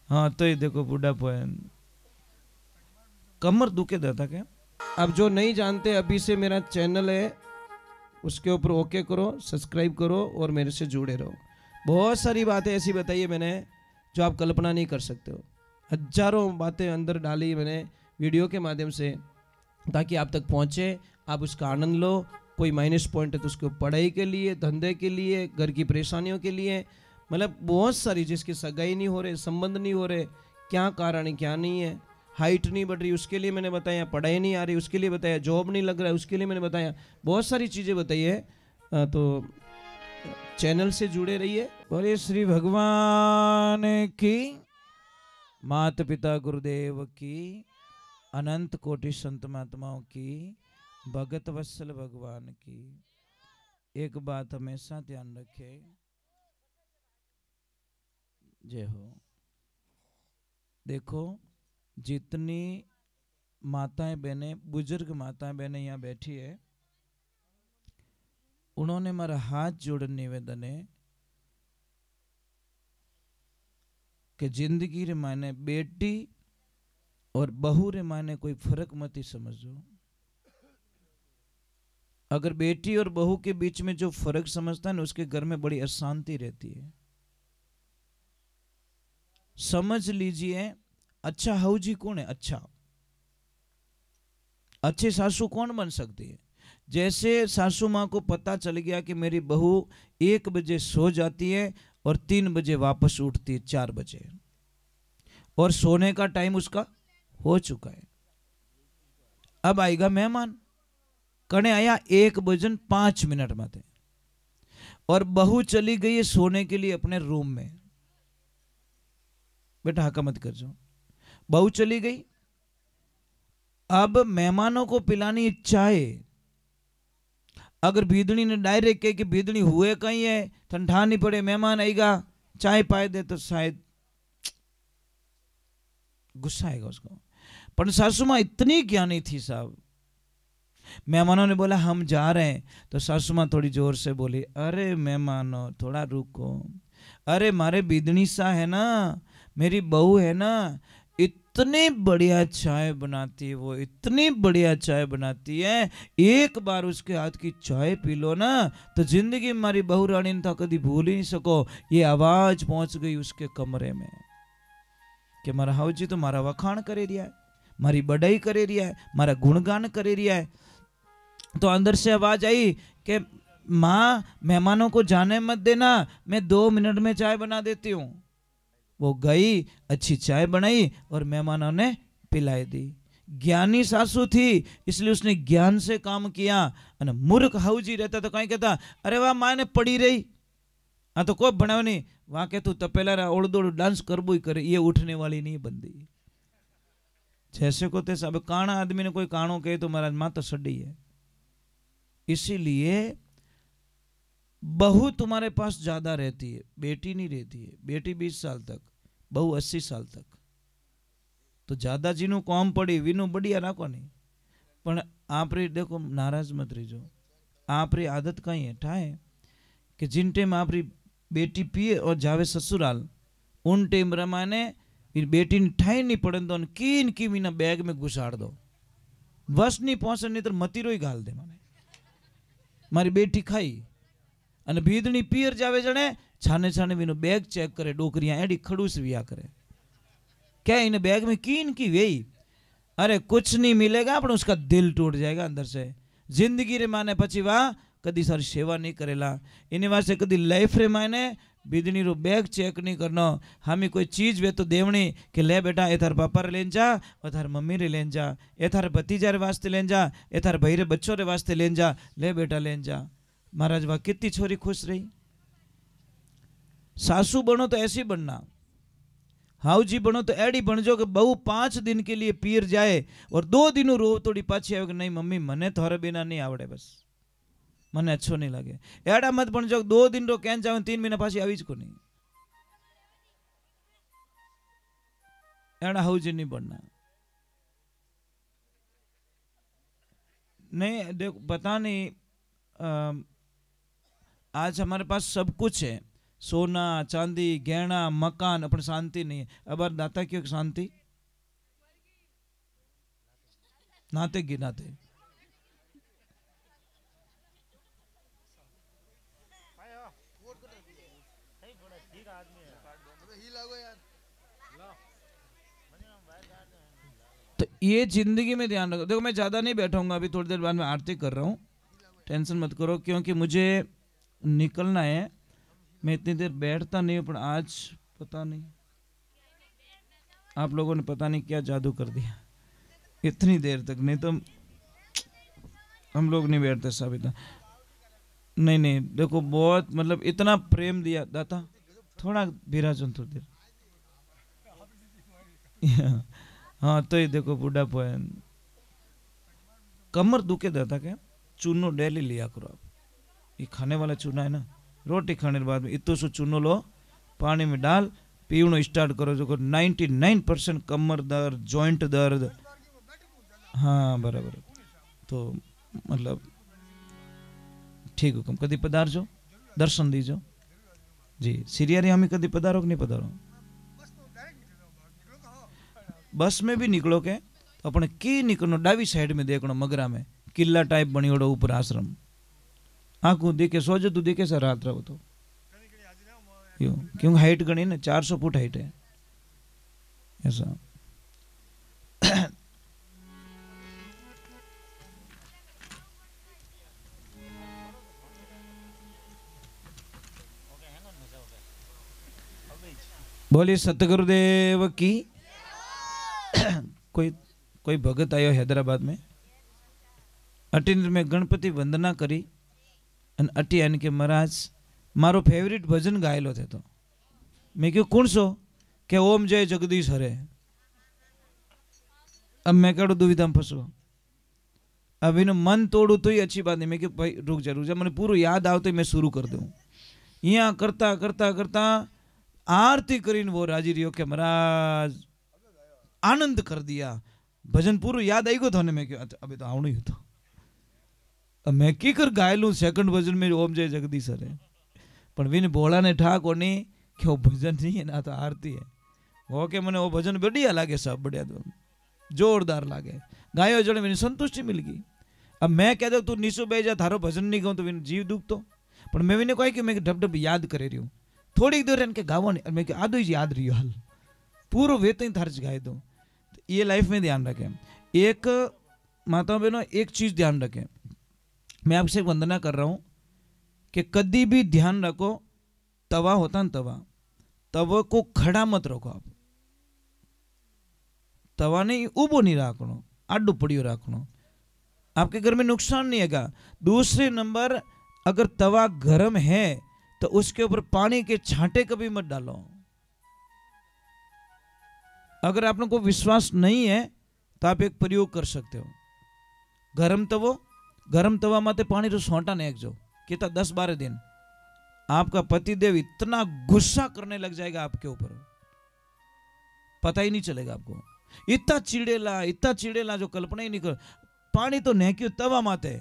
हाँ तो ये देखो बुढ़ापा है, कमर दुखे था क्या। अब जो नहीं जानते, अभी से मेरा चैनल है, उसके ऊपर ओके करो, सब्सक्राइब करो और मेरे से जुड़े रहो। बहुत सारी बातें ऐसी बताई है मैंने जो आप कल्पना नहीं कर सकते हो। हजारों बातें अंदर डाली मैंने वीडियो के माध्यम से, ताकि आप तक पहुंचे, आप उसका आनंद लो। कोई माइनस पॉइंट है तो उसको पढ़ाई के लिए, धंधे के लिए, घर की परेशानियों के लिए, मतलब बहुत सारी, जिसकी सगाई नहीं हो रहे, संबंध नहीं हो रहे, क्या कारण है क्या नहीं है, हाइट नहीं बढ़ रही उसके लिए मैंने बताया, पढ़ाई नहीं आ रही उसके लिए बताया, जॉब नहीं लग रहा है उसके लिए मैंने बताया, बहुत सारी चीज़ें बताई है। तो चैनल से जुड़े रहिए। बोले श्री भगवान की, माता पिता गुरुदेव की, अनंत कोटि संत महात्माओं की, भगत वत्सल भगवान की। एक बात हमेशा ध्यान रखे, जय हो। देखो जितनी माताएं बहनें, बुजुर्ग माताएं बहनें यहाँ बैठी है, उन्होंने मेरा हाथ जोड़ निवेदन है कि जिंदगी रे मायने बेटी और बहू रे मायने कोई फर्क मत ही समझो। अगर बेटी और बहू के बीच में जो फर्क समझता है ना, उसके घर में बड़ी अशांति रहती है। समझ लीजिए, अच्छा हाउजी कौन है? अच्छा अच्छे सासू कौन बन सकती है? जैसे सासू माँ को पता चल गया कि मेरी बहू 1 बजे सो जाती है और 3 बजे वापस उठती है 4 बजे, और सोने का टाइम उसका हो चुका है। अब आएगा मेहमान, कने आया 1:05 माते, और बहू चली गई है सोने के लिए अपने रूम में। बेटा हका मत कर जाओ, बहू चली गई। अब मेहमानों को पिलानी चाय, अगर भीदड़ी ने डायरेक्ट कहे कि भीदड़ी हुए कहीं है, ठंडा नहीं पड़े, मेहमान आएगा चाय पाए दे, तो शायद गुस्सा आएगा उसको। पर सासू माँ इतनी ज्ञानी थी साहब, मेहमानों ने बोला हम जा रहे हैं, तो सासू माँ थोड़ी जोर से बोली, अरे मेहमानों थोड़ा रुको, अरे मारे बिदनी सा है ना, मेरी बहू है ना, इतनी बढ़िया चाय बनाती है वो, इतनी बढ़िया चाय बनाती है, एक बार उसके हाथ की चाय पी लो ना तो जिंदगी में मारी बहू रानी ने तो कभी भूल ही नहीं सको। ये आवाज पहुंच गई उसके कमरे में कि मारा हाउजी तो मारा वखाण करे रिया है, मारी बड़ाई करे रिया है, मारा गुणगान करे रिया है। तो अंदर से आवाज आई कि माँ मेहमानों को जाने मत देना, मैं 2 मिनट में चाय बना देती हूँ। वो गई, अच्छी चाय बनाई और मेहमानों ने पिलाई दी। ज्ञानी सासू थी इसलिए उसने ज्ञान से काम किया। और मूर्ख हाउजी रहता तो कहीं कहता अरे वाह माँ ने पड़ी रही, हाँ तो कोई बनाओ नहीं, वहां के तू तपेला ओड़ दौड़ डांस करबो ही करे, ये उठने वाली नहीं बंदी। जैसे को तैसे, अब काना आदमी ने कोई काणो कहे तो महाराज माँ तो सड़ी है। इसीलिए बहू तुम्हारे पास ज्यादा रहती है, बेटी नहीं रहती है। बेटी 20 साल तक, बहू 80 साल तक। तो ज्यादा जीनु कॉम पड़ी वीनु बढ़िया राखो नहीं। पण आप रे देखो नाराज मत रहीजो, आप री आदत कहीं है ठाए कि जिन टाइम आप री बेटी पिए और जावे ससुराल, उन टाइम रमाने बेटी ने ठाई नहीं पड़े तो कीन की मीना बैग में घुसाड़ दो, बस नहीं पहुंचे नहीं तो मतीरो ही घाल दे माने। मारी बेटी खाई અને ભીદણી પિયર જાવે જણે છાને છાને વીનો બેગ ચેક કરે, ડોકરિયા એડી ખડूस विया करे, क्या इन बैग में कीन की वेई, अरे कुछ नहीं मिलेगा पर उसका दिल टूट जाएगा अंदर से। जिंदगी रे माने पची वाह कदी सारी सेवा नहीं करेला, इन वास्ते कदी लाइफ रे माने बीदनी रो बैग चेक नहीं करनो। हमें कोई चीज वे तो देवनी कि ले बेटा ए थार पापा रे लेन जा, ओ थार मम्मी रे लेन जा, ए थार भतीजा रे वास्ते लेन जा, ए थार भाई रे बच्चों रे वास्ते लेन जा, ले बेटा लेन जा। महाराज वाह कितनी छोरी खुश रही। सासू बनो तो ऐसी बनना, हाउजी बनो तो एडी बनजो कि बहू 5 दिन के लिए पीर जाए और 2 दिन रो तोड़ी पाछी आवे कि नहीं मम्मी मने थोड़े बिना नहीं आवड़े, बस मने अच्छो नहीं लगे। एड़ा मत बनजो 2 दिन रो कैन जावे 3 महीना पाछी आवी ज को नहीं। एड़ा हाउजी नहीं बनना। नहीं देखो पता नहीं, आज हमारे पास सब कुछ है, सोना चांदी गहना मकान, अपन शांति नहीं है। अब दाता क्यों शांति नाते गिनाते। तो ये जिंदगी में ध्यान रखो। देखो मैं ज्यादा नहीं बैठाऊंगा, अभी थोड़ी देर बाद में आरती कर रहा हूँ, टेंशन मत करो, क्योंकि मुझे निकलना है। मैं इतनी देर बैठता नहीं हूँ, पर आज पता नहीं आप लोगों ने पता नहीं क्या जादू कर दिया इतनी देर तक, नहीं तो हम लोग नहीं बैठते सब इतना। नहीं नहीं देखो बहुत मतलब इतना प्रेम दिया दाता। थोड़ा विराजन थोड़ी देर हाँ तो ये देखो बुढ़ापा है, कमर दुखे दाता क्या, चूनो डेली लिया करो आप। ये खाने वाला चूना है ना, रोटी खाने के बाद में इतो सो चूनो लो, पानी में डाल पीवनो स्टार्ट करो, जो 99% कमर दर्द जॉइंट दर्द। हाँ बराबर, तो मतलब ठीक हुकम कदी पधारजो, दर्शन दीजो जी। सीरिया हम कदी पधारो कि नहीं पधारो? बस में भी निकलो के तो अपने की निकलो डावी साइड में देखो, मगरा में किला टाइप बनी ओडो ऊपर आश्रम, आंखों देखे सोजो तू देखे सर रात रहो तो यो, क्योंकि हाइट गणी ना 400 फुट हाइट है ऐसा। बोलिए सतगुरुदेव की। कोई भगत आयो हैदराबाद में, अटी में गणपति वंदना करी अन अटी आने के महाराज मारो फेवरेट भजन गायलो थे। तो मैं क्यों कौन सो के ओम जय जगदीश हरे। अब मैं कहो दुविधा में फंसो, अब इन मन तोड़ू तो ही अच्छी बात नहीं। मैं क्यों भाई रुक जा मैंने पूरा याद आओ तो मैं शुरू कर दूं। यहाँ करता करता करता आरती करीन वो राजी रियो के महाराज आनंद कर दिया, भजन पूरा याद आई गो थाने। मैं क्यों अभी तो आवणु ही तो, अब मैं की कर गायलू सेकंड भजन में ओम जय जगदीश हरे, पर विन बोला ने ठा कोनी कि वो भजन नहीं है ना तो आरती है। वो के मने वो भजन बढ़िया लागे, सब बढ़िया तो जोरदार लागे, गायो जड़े मैंने संतुष्टि मिल गई। अब मैं कह दो तू नीसो बह जा थारो भजन नहीं गाऊं तो विन जीव दुख तो, पर मैं विने कही कि मैं ढब ढब याद करे रही हूँ थोड़ी देर इनके गावा नहीं, मैं आधो ही याद रही हाल पूरो वे तो थार्च गाए दो। ये लाइफ में ध्यान रखें। एक माता बहनों एक चीज ध्यान रखें, मैं आपसे वंदना कर रहा हूं कि कभी भी ध्यान रखो, तवा होता ना तवा को खड़ा मत रखो आप, तवा नहीं उबो नहीं रखनो, आडू पड़ियो रखनो, आपके घर में नुकसान नहीं है। दूसरे नंबर अगर तवा गर्म है तो उसके ऊपर पानी के छांटे कभी मत डालो। अगर आप लोगों को विश्वास नहीं है तो आप एक प्रयोग कर सकते हो, गरम तवा माते पानी रो सोंटा ने जो कितना 10-12 दिन आपका पतिदेव इतना गुस्सा करने लग जाएगा आपके ऊपर, पता ही नहीं चलेगा आपको। इतना चिड़ेला जो कल्पना ही नहीं कर। पानी तो नहीं क्यों तवा माते,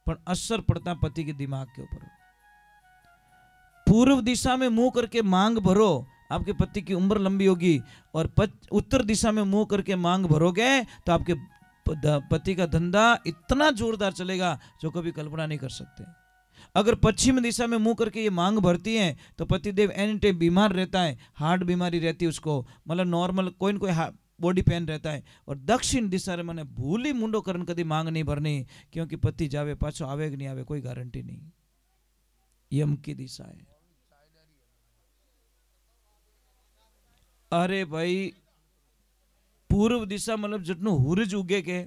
पर असर पड़ता पति के दिमाग के ऊपर। पूर्व दिशा में मुंह करके मांग भरो, आपके पति की उम्र लंबी होगी, और उत्तर दिशा में मुंह करके मांग भरोगे तो आपके पति का धंधा इतना जोरदार चलेगा जो कभी कल्पना नहीं कर सकते। अगर पश्चिम दिशा में मुंह करके ये मांग भरती है तो पतिदेव एनी टाइम बीमार रहता है, हार्ट बीमारी रहती है उसको, मतलब नॉर्मल कोई न कोई बॉडी पेन रहता है। और दक्षिण दिशा में मैंने भूली मुंडो करन कदी मांग नहीं भरनी, क्योंकि पति जावे पाछो आवे कि नहीं आवे कोई गारंटी नहीं। यम की दिशा है। अरे भाई पूर्व दिशा मतलब जितनो हुरज उगे के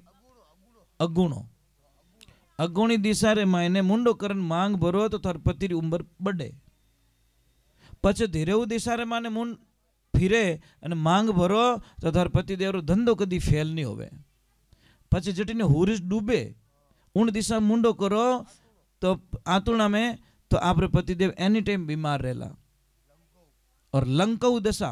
अगुणी दिशा रे मायने मुंडो करन मांग भरो तो थार पति री उम्र बढ़े। पछे धीरेऊ दिशा रे माने मुंड फिरे अने मांग भरो तो थार पति देव रो धंधो कदी फेल नहीं होवे। पछे जटीने हुरज डूबे उन दिशा मुंडो करो तो आतुणा में तो आप पतिदेव एनी टाइम बीमार रहेला। और लंकऊ दशा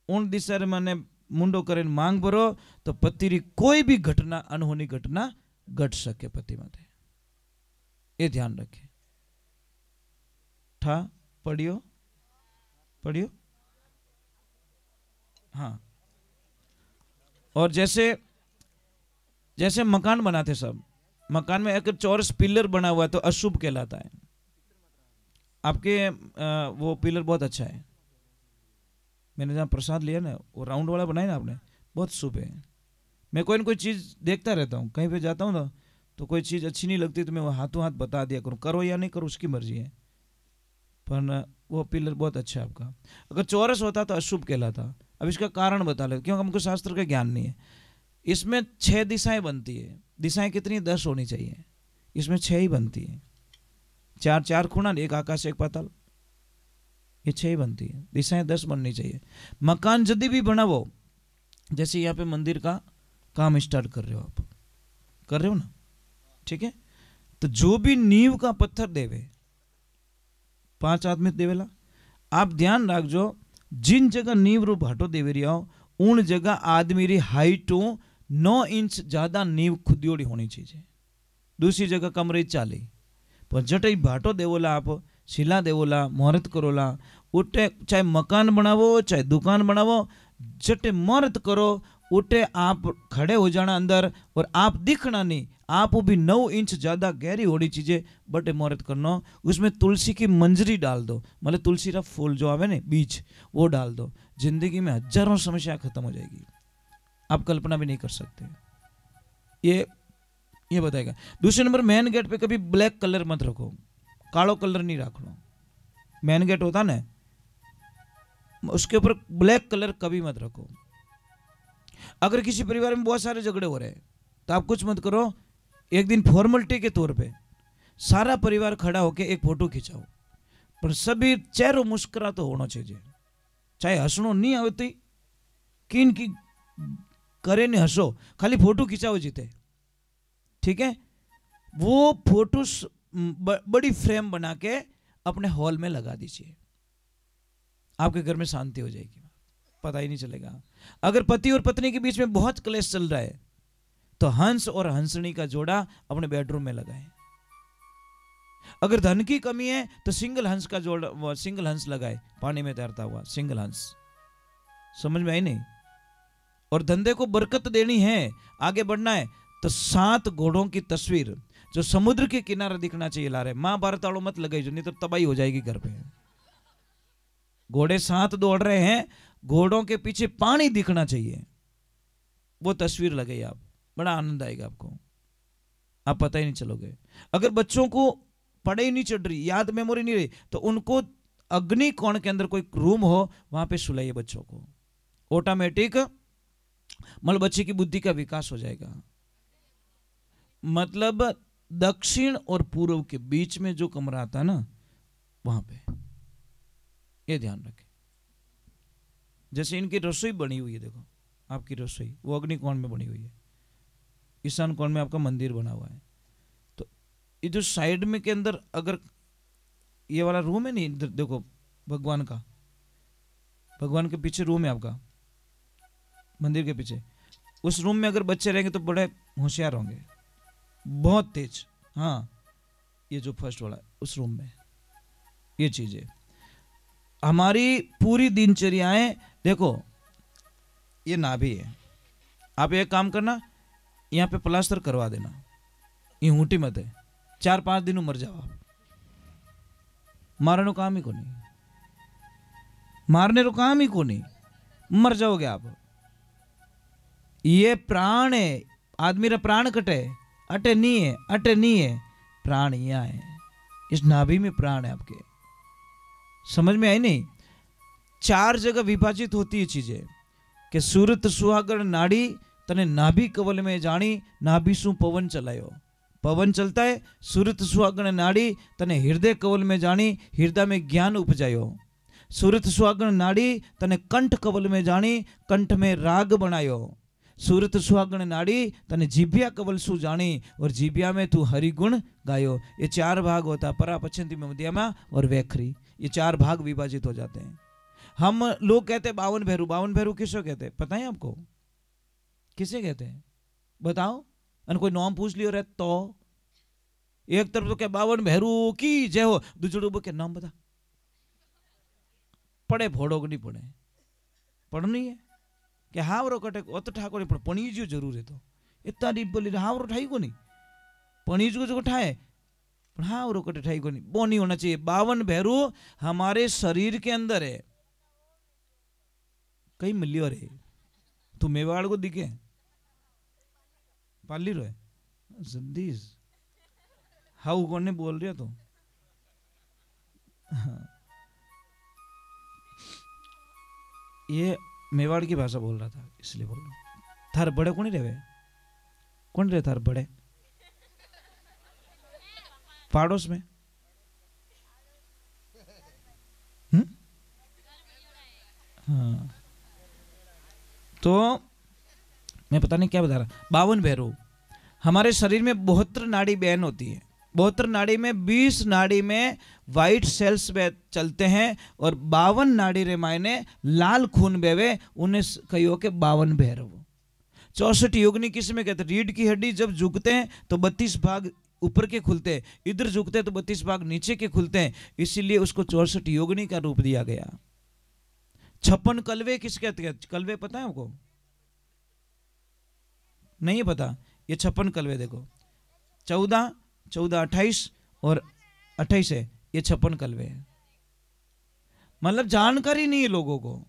उन दिशा रे माने मुंडो करे मांग भरो तो पति री कोई भी घटना अनहोनी घटना घट सके पति माते, ये ध्यान रखे। ठा पढ़ियो पढ़ियो। हाँ, और जैसे जैसे मकान बनाते सब, मकान में अगर चौरस पिलर बना हुआ है तो अशुभ कहलाता है। आपके वो पिलर बहुत अच्छा है, मैंने जहाँ प्रसाद लिया ना वो राउंड वाला बनाया ना आपने, बहुत शुभ है। मैं कोई ना कोई चीज़ देखता रहता हूँ, कहीं पे जाता हूँ ना तो कोई चीज़ अच्छी नहीं लगती तो मैं वो हाथों हाथ बता दिया करूँ, करो या नहीं करो उसकी मर्जी है, पर वो पिलर बहुत अच्छा है आपका। अगर चौरस होता तो अशुभ कहलाता। अब इसका कारण बता ले, क्योंकि हमको शास्त्र का ज्ञान नहीं है। इसमें 6 दिशाएं बनती है, दिशाएं कितनी 10 होनी चाहिए, इसमें 6 ही बनती है। 4 खूणा, एक आकाश एक पाताल, ये 6 ही बनती है, दिशाएं 10 बननी चाहिए। मकान यदि भी बनावो, जैसे यहाँ पे मंदिर का काम स्टार्ट कर रहे हो आप, कर रहे हो ना, ठीक है, तो जो भी नींव का पत्थर देवे 5 आदमी देवेला, आप ध्यान रखो जिन जगह नींव रो भाटो देवे रहा हो उन जगह आदमी री हाइट 9 इंच ज्यादा नींव खुदियोड़ी होनी चाहिए। दूसरी जगह कम रही 40, पर जटे भाटो देवोला आप शिला देवोला मुहूर्त करोला, उठे चाहे मकान बनावो चाहे दुकान बनावो, जटे मुहूर्त करो उठे आप खड़े हो जाना अंदर, और आप दिखना नहीं, आप भी 9 इंच ज्यादा गहरी होनी चीजें बटे मुहूर्त करना। उसमें तुलसी की मंजरी डाल दो, मतलब तुलसी का फूल जो आवे ना बीज, वो डाल दो, जिंदगी में हजारों समस्या खत्म हो जाएगी, आप कल्पना भी नहीं कर सकते। ये बताएगा। दूसरे नंबर, मेन गेट पे कभी ब्लैक कलर मत रखो, कालो कलर नहीं रखना। मेन गेट होता ना उसके ऊपर ब्लैक कलर कभी मत रखो। अगर किसी परिवार में बहुत सारे झगड़े हो रहे हैं तो आप कुछ मत करो, एक दिन फॉर्मेलिटी के तौर पे सारा परिवार खड़ा होके एक फोटो खिंचाओ, पर सभी चेहरों मुस्कुरा तो होना चाहिए, चाहे हंसनो नहीं आवती किन की करे ने हंसो, खाली फोटो खिंचाओ जीते, ठीक है। वो फोटो बड़ी फ्रेम बना के अपने हॉल में लगा दीजिए, आपके घर में शांति हो जाएगी, पता ही नहीं चलेगा। अगर पति और पत्नी के बीच में बहुत क्लेश चल रहा है तो हंस और हंसनी का जोड़ा अपने बेडरूम में लगाएं। अगर धन की कमी है तो सिंगल हंस का जोड़ा, सिंगल हंस लगाए, पानी में तैरता हुआ सिंगल हंस। समझ में आई नहीं? और धंधे को बरकत देनी है, आगे बढ़ना है, तो 7 घोड़ों की तस्वीर जो समुद्र के किनारे दिखना चाहिए ला रहे। महाभारत वालों मत लगाई जो, नहीं तो तबाही हो जाएगी घर पे। घोड़े 7 दौड़ रहे हैं, घोड़ों के पीछे पानी दिखना चाहिए, वो तस्वीर लगाइए आप, बड़ा आनंद आएगा आपको, आप पता ही नहीं चलोगे। अगर बच्चों को पढ़ाई नहीं चढ़ रही, याद मेमोरी नहीं रही, तो उनको अग्नि कोण के अंदर कोई रूम हो वहां पे सुलाइए बच्चों को, ऑटोमेटिक मतलब बच्चे की बुद्धि का विकास हो जाएगा। मतलब दक्षिण और पूर्व के बीच में जो कमरा आता है ना वहां पे, ये ध्यान रखें। जैसे इनकी रसोई बनी हुई है, देखो आपकी रसोई वो अग्नि कोण में बनी हुई है, ईशान कोण में आपका मंदिर बना हुआ है, तो ये जो साइड में के अंदर अगर ये वाला रूम है नहीं, देखो भगवान का, भगवान के पीछे रूम है आपका मंदिर के पीछे, उस रूम में अगर बच्चे रहेंगे तो बड़े होशियार होंगे, बहुत तेज। हाँ, ये जो फर्स्ट वाला उस रूम में, ये चीजें हमारी पूरी दिनचर्याएं, देखो ये नाभि है, आप एक काम करना, यहाँ पे प्लास्टर करवा देना, ये ऊँटी मत है, 4-5 दिन मर जाओ आप, मारने को काम ही को नहीं, मारने को काम ही को नहीं, मर जाओगे आप। ये प्राण है, आदमी रा प्राण कटे, अटे नहीं है, अटे नहीं है, प्राण यहाँ है, इस नाभि में प्राण है आपके। समझ में आई नहीं? 4 जगह विभाजित होती है चीजें कि सूरत सुहागण नाड़ी तने नाभि कवल में जानी, नाभि सु पवन चलायो, पवन चलता है, सूरत सुहागण नाड़ी तने हृदय कवल में जानी, हृदय में ज्ञान उपजायो, सूरत सुहागण नाड़ी तने कंठ कवल में जानी, कंठ में राग बनायो, सूरत सुहागण नाड़ी तने जीभ्या कवल सु जानी, और जीभ्या में तू हरिगुण गायो। ये 4 भाग होता, परा पश्चिम मध्यमा और वैखरी, ये 4 भाग विभाजित हो जाते हैं। हम लोग कहते हैं 52 भैरू, 52 भैरू किसको कहते हैं पता है आपको? किसे कहते हैं बताओ? अन कोई नाम पूछ लियो रे तो एक तरफ तो क्या 52 भैरू की जय हो, दूसरे के नाम बता, पड़े फोड़ो नहीं पड़े पढ़नी है कि हावरो कटे अत ठाको नहीं पण पणीजो जरूर है तो इतना डीप बोली हावरो ठाई को नहीं पणीजो जो ठाए पण हावरो कटे ठाई को नहीं वो नहीं होना चाहिए 52 भैरू हमारे शरीर के अंदर है कई मिलियो रे तू मेवाड़ को दिखे पाली रो है जद्दीज हाउ कौन बोल रहे तो ये मेवाड़ की भाषा बोल रहा था इसलिए बोल रहा थार बड़े कौन रहे कौन रहे थार बड़े पाड़ोस में हाँ तो मैं पता नहीं क्या बता रहा 52 भैरू हमारे शरीर में 72 नाड़ी बैन होती है 72 नाड़ी में 20 नाड़ी में वाइट सेल्स चलते हैं और 52 नाड़ी रे मायने लाल खून बेवे उन्हें कहियो के 52 भैरव 64 योगिनी किस में कहते हैं रीढ़ की हड्डी जब झुकते हैं तो 32 भाग ऊपर के खुलते हैं इधर झुकते हैं तो 32 भाग नीचे के खुलते हैं इसीलिए उसको 64 योगिनी का रूप दिया गया 56 कलवे किस कहते हैं कलवे पता है आपको नहीं पता ये 56 कलवे देखो 14 28 और 28 है ये 56 कलवे है मतलब जानकारी नहीं है लोगों को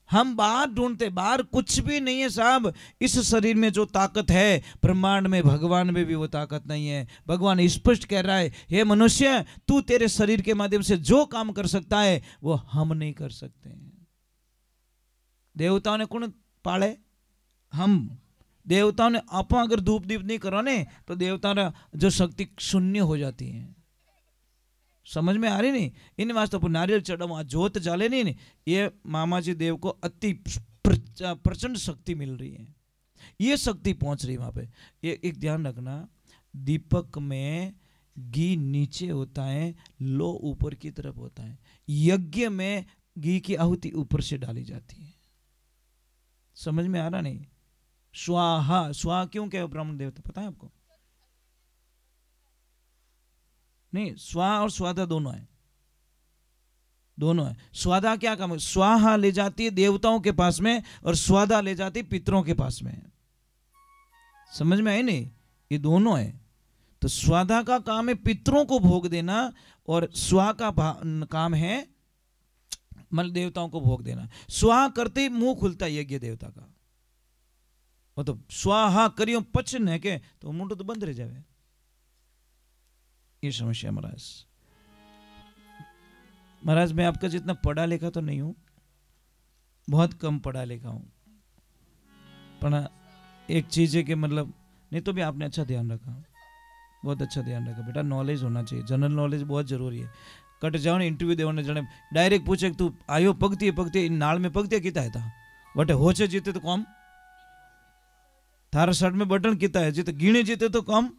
हम बाहर ढूंढते बाहर कुछ भी नहीं है साहब इस शरीर में जो ताकत है ब्रह्मांड में भगवान में भी वो ताकत नहीं है भगवान स्पष्ट कह रहा है हे मनुष्य तू तेरे शरीर के माध्यम से जो काम कर सकता है वो हम नहीं कर सकते देवताओं ने कौन पाले हम देवताओं ने आप अगर धूप दीप नहीं करो ने तो देवताओं जो शक्ति शून्य हो जाती है समझ में आ रही नहीं इन वास्ते तो नारियल चढ़ाओ जोत जाले नहीं ये मामा जी देव को अति प्रचंड शक्ति मिल रही है ये शक्ति पहुंच रही वहां पे ये एक ध्यान रखना दीपक में घी नीचे होता है लो ऊपर की तरफ होता है यज्ञ में घी की आहुति ऊपर से डाली जाती है समझ में आ रहा नहीं स्वाहा स्वाहा क्यों कहे ब्राह्मण देवता पता है आपको नहीं स्वाहा और स्वादा दोनों है स्वादा क्या काम है स्वाहा ले जाती है देवताओं के पास में और स्वादा ले जाती है पितरों के पास में समझ में आई नहीं ये दोनों है तो स्वादा का काम है पितरों को भोग देना और स्वा का काम है मतलब देवताओं को भोग देना स्वाहा करते ही मुंह खुलता है यज्ञ देवता का वो तो स्वाहा करियो पचन है के तो मुंड तो बंद रह जाए ये समस्या महाराज मैं आपका जितना पढ़ा लिखा तो नहीं हूं बहुत कम पढ़ा लिखा हूं पर एक चीज है कि मतलब नहीं तो भी आपने अच्छा ध्यान रखा बहुत अच्छा ध्यान रखा बेटा नॉलेज होना चाहिए जनरल नॉलेज बहुत जरूरी है कट जाओ ने इंटरव्यू देने जने डायरेक्ट पूछे तू आयो पगती नाल में पगती किता है था बटे होचे जीते तो कम थारा शर्ट में बटन किता है जीते गिणे जीते तो कम